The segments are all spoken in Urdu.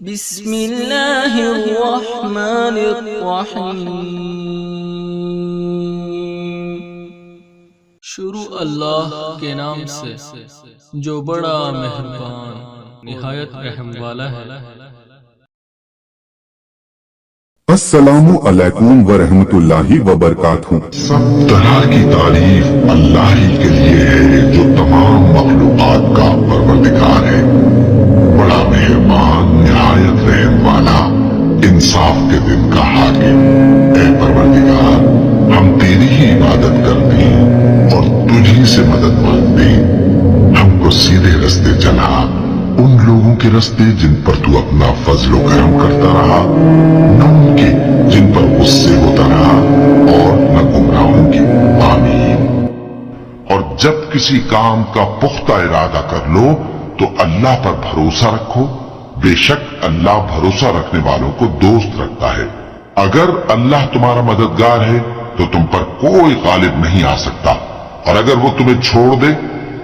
بسم اللہ الرحمن الرحیم۔ شروع اللہ کے نام سے جو بڑا مہربان نہایت رحم والا ہے۔ السلام علیکم ورحمۃ اللہ وبرکاتہ۔ سب طرح کی تعریف اللہ ہی کے لیے ہے جو تمام مخلوقات کا پروردگار ہے، بڑا مہربان نہایت رحم والا، انصاف کے دن کا حاکم۔ اے پروردگار، ہم تیری ہی عبادت کرتے ہیں اور تجھی سے مدد مانگتے ہیں۔ ہم کو سیدھے رستے چلا، ان لوگوں کے رستے جن پر تو اپنا فضل و کرم کرتا رہا، نہ ان کے جن پر غصے ہوتا رہا، اور نہ گمراہوں کے۔ آمین۔ اور جب کسی کام کا پختہ ارادہ کر لو تو اللہ پر بھروسہ رکھو، بے شک اللہ بھروسہ رکھنے والوں کو دوست رکھتا ہے۔ اگر اللہ تمہارا مددگار ہے تو تم پر کوئی غالب نہیں آ سکتا، اور اگر وہ تمہیں چھوڑ دے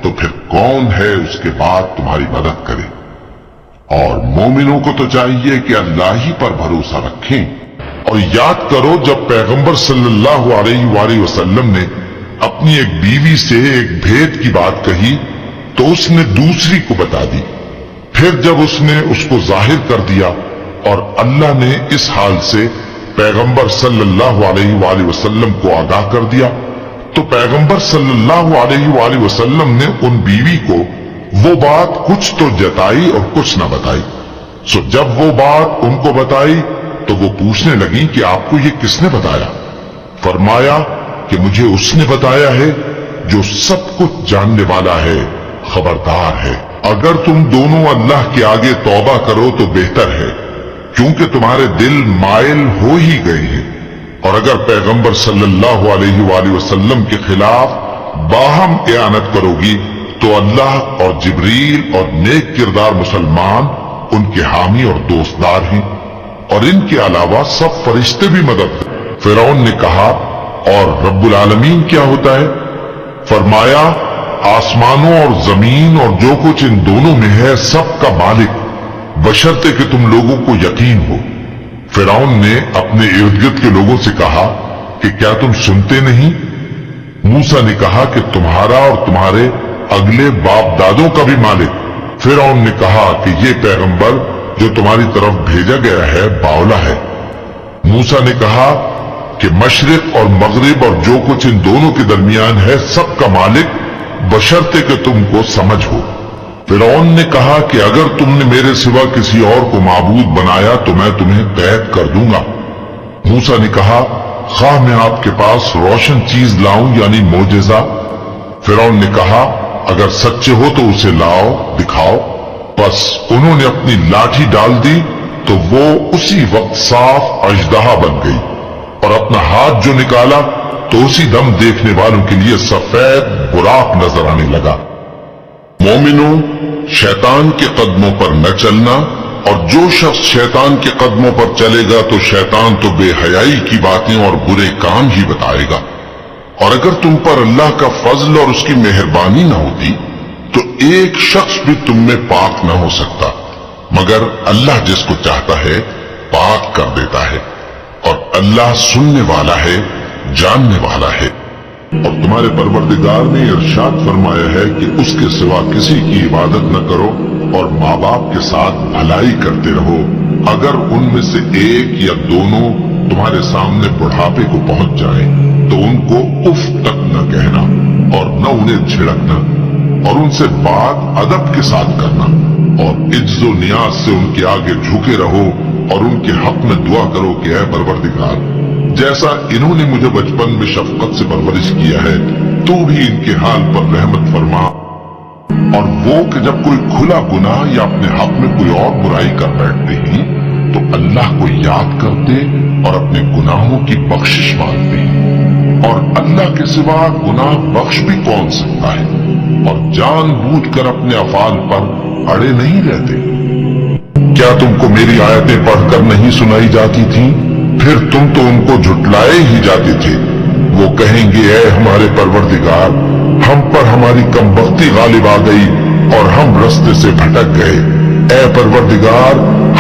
تو پھر کون ہے اس کے بعد تمہاری مدد کرے۔ اور مومنوں کو تو چاہیے کہ اللہ ہی پر بھروسہ رکھیں۔ اور یاد کرو جب پیغمبر صلی اللہ علیہ وآلہ وسلم نے اپنی ایک بیوی سے ایک بھید کی بات کہی تو اس نے دوسری کو بتا دی، پھر جب اس نے اس کو ظاہر کر دیا اور اللہ نے اس حال سے پیغمبر صلی اللہ علیہ وآلہ وسلم کو آگاہ کر دیا تو پیغمبر صلی اللہ علیہ وآلہ وسلم نے ان بیوی کو وہ بات کچھ تو جتائی اور کچھ نہ بتائی۔ سو جب وہ بات ان کو بتائی تو وہ پوچھنے لگی کہ آپ کو یہ کس نے بتایا؟ فرمایا کہ مجھے اس نے بتایا ہے جو سب کچھ جاننے والا ہے، خبردار ہے۔ اگر تم دونوں اللہ کے آگے توبہ کرو تو بہتر ہے، کیونکہ تمہارے دل مائل ہو ہی گئے ہیں۔ اور اگر پیغمبر صلی اللہ علیہ وآلہ وسلم کے خلاف باہم اعانت کرو گی تو اللہ اور جبریل اور نیک کردار مسلمان ان کے حامی اور دوستدار ہیں، اور ان کے علاوہ سب فرشتے بھی مدد کریں۔ فرعون نے کہا، اور رب العالمین کیا ہوتا ہے؟ فرمایا، آسمانوں اور زمین اور جو کچھ ان دونوں میں ہے سب کا مالک، بشرطے کہ تم لوگوں کو یقین ہو۔ فرعون نے اپنے ارد گرد کے لوگوں سے کہا کہ کیا تم سنتے نہیں؟ موسیٰ نے کہا کہ تمہارا اور تمہارے اگلے باپ دادوں کا بھی مالک۔ فرعون نے کہا کہ یہ پیغمبر جو تمہاری طرف بھیجا گیا ہے باولا ہے۔ موسیٰ نے کہا کہ مشرق اور مغرب اور جو کچھ ان دونوں کے درمیان ہے سب کا مالک، بشرطے کہ تم کو سمجھ ہو۔ فرعون نے کہا کہ اگر تم نے میرے سوا کسی اور کو معبود بنایا تو میں تمہیں قید کر دوں گا۔ موسیٰ نے کہا، خواہ میں آپ کے پاس روشن چیز لاؤں یعنی معجزہ؟ فرعون نے کہا، اگر سچے ہو تو اسے لاؤ، دکھاؤ۔ بس انہوں نے اپنی لاٹھی ڈال دی تو وہ اسی وقت صاف اژدہا بن گئی، اور اپنا ہاتھ جو نکالا تو اسی دم دیکھنے والوں کے لیے سفید براق نظر آنے لگا۔ مومنوں، شیطان کے قدموں پر نہ چلنا، اور جو شخص شیطان کے قدموں پر چلے گا تو شیطان تو بے حیائی کی باتیں اور برے کام ہی بتائے گا۔ اور اگر تم پر اللہ کا فضل اور اس کی مہربانی نہ ہوتی تو ایک شخص بھی تم میں پاک نہ ہو سکتا، مگر اللہ جس کو چاہتا ہے پاک کر دیتا ہے، اور اللہ سننے والا ہے، جاننے والا ہے۔ اور تمہارے پروردگار نے ارشاد فرمایا ہے کہ اس کے سوا کسی کی عبادت نہ کرو، اور ماں باپ کے ساتھ بھلائی کرتے رہو، اگر ان میں سے ایک یا دونوں تمہارے سامنے بڑھاپے کو پہنچ جائیں تو ان کو اف تک نہ کہنا، اور نہ انہیں جھڑکنا، اور ان سے بات ادب کے ساتھ کرنا، اور عجز و نیاز سے ان کے آگے جھکے رہو، اور ان کے حق میں دعا کرو کہ اے پروردگار، جیسا انہوں نے مجھے بچپن میں شفقت سے پرورش کیا ہے تو بھی ان کے حال پر رحمت فرما۔ اور وہ کہ جب کوئی کھلا گناہ یا اپنے حق میں کوئی اور برائی کر بیٹھتے ہیں تو اللہ کو یاد کرتے اور اپنے گناہوں کی بخشش مانگتے ہیں، اور اللہ کے سوا گناہ بخش بھی کون سکتا ہے، اور جان بوجھ کر اپنے افعال پر اڑے نہیں رہتے۔ کیا تم کو میری آیتیں پڑھ کر نہیں سنائی جاتی تھیں؟ پھر تم تو ان کو جھٹلائے ہی جاتے تھے۔ وہ کہیں گے، اے ہمارے پروردگار، ہم پر ہماری کمبختی غالب آ گئی اور ہم رستے سے بھٹک گئے۔ اے پروردگار،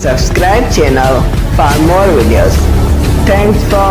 Subscribe channel for more videos. Thanks for